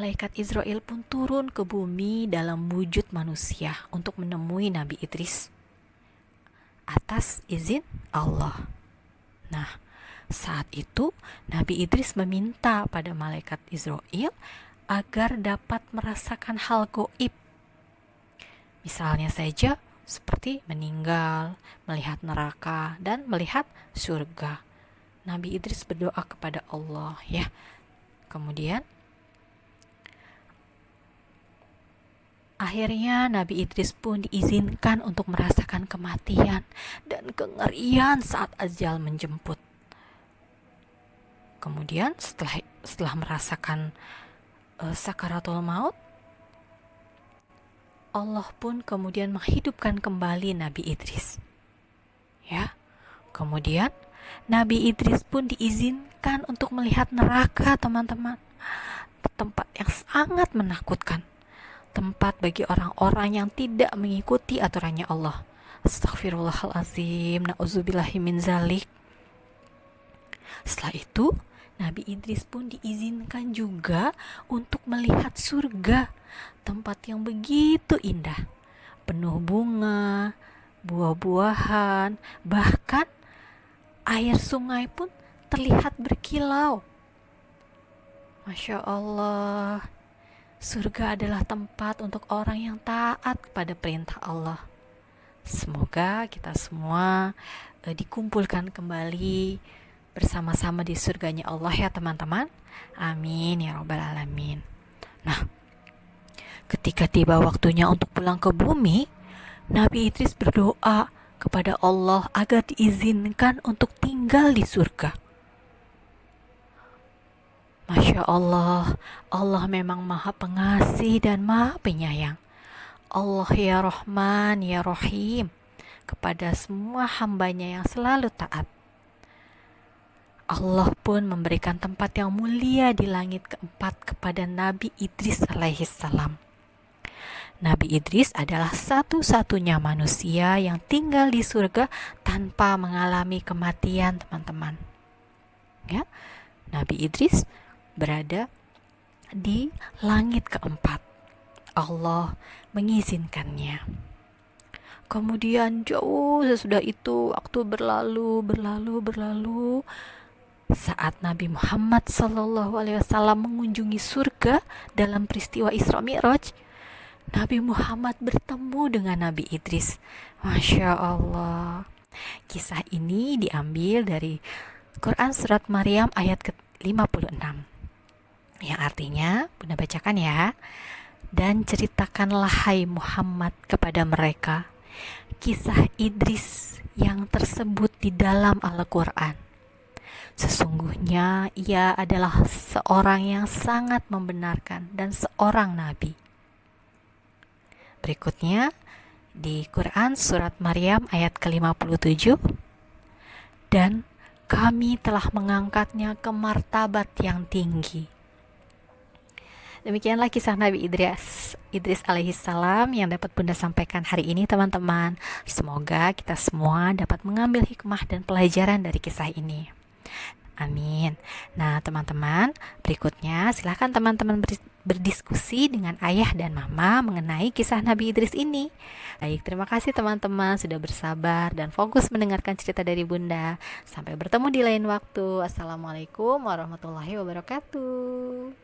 malaikat Israel pun turun ke bumi dalam wujud manusia untuk menemui Nabi Idris atas izin Allah. Nah, saat itu Nabi Idris meminta pada malaikat Israel agar dapat merasakan hal goib. Misalnya saja seperti meninggal, melihat neraka, dan melihat surga. Nabi Idris berdoa kepada Allah ya. Kemudian akhirnya Nabi Idris pun diizinkan untuk merasakan kematian dan kengerian saat ajal menjemput. Kemudian setelah merasakan sakaratul maut, Allah pun kemudian menghidupkan kembali Nabi Idris. Ya. Kemudian Nabi Idris pun diizinkan untuk melihat neraka, teman-teman. Tempat yang sangat menakutkan. Tempat bagi orang-orang yang tidak mengikuti aturannya Allah. Astaghfirullahalazim, na'udzubillahi min zalik. Setelah itu, Nabi Idris pun diizinkan juga untuk melihat surga, tempat yang begitu indah, penuh bunga, buah-buahan, bahkan air sungai pun terlihat berkilau. Masya Allah, surga adalah tempat untuk orang yang taat kepada perintah Allah. Semoga kita semua dikumpulkan kembali bersama-sama di surganya Allah ya teman-teman. Amin ya rabbal alamin. Nah, ketika tiba waktunya untuk pulang ke bumi, Nabi Idris berdoa kepada Allah agar diizinkan untuk tinggal di surga. Masya Allah, Allah memang maha pengasih dan maha penyayang. Allah ya Rahman ya Rahim kepada semua hambanya yang selalu taat. Allah pun memberikan tempat yang mulia di langit keempat kepada Nabi Idris alaihissalam. Nabi Idris adalah satu-satunya manusia yang tinggal di surga tanpa mengalami kematian, teman-teman. Ya, Nabi Idris berada di langit keempat. Allah mengizinkannya. Kemudian jauh sesudah itu waktu berlalu. Saat Nabi Muhammad SAW mengunjungi surga dalam peristiwa Isra Mi'raj, Nabi Muhammad bertemu dengan Nabi Idris. Masya Allah. Kisah ini diambil dari Quran Surat Maryam ayat ke-56. Yang artinya, Bunda bacakan ya. Dan ceritakanlah hai Muhammad kepada mereka kisah Idris yang tersebut di dalam Al-Quran. Sesungguhnya ia adalah seorang yang sangat membenarkan dan seorang nabi. Berikutnya di Quran Surat Maryam ayat ke-57. Dan kami telah mengangkatnya ke martabat yang tinggi. Demikianlah kisah Nabi Idris alaihissalam yang dapat Bunda sampaikan hari ini, teman-teman. Semoga kita semua dapat mengambil hikmah dan pelajaran dari kisah ini. Amin. Nah, teman-teman, berikutnya silakan teman-teman berdiskusi dengan ayah dan mama mengenai kisah Nabi Idris ini. Baik, terima kasih teman-teman sudah bersabar dan fokus mendengarkan cerita dari Bunda. Sampai bertemu di lain waktu. Assalamualaikum warahmatullahi wabarakatuh.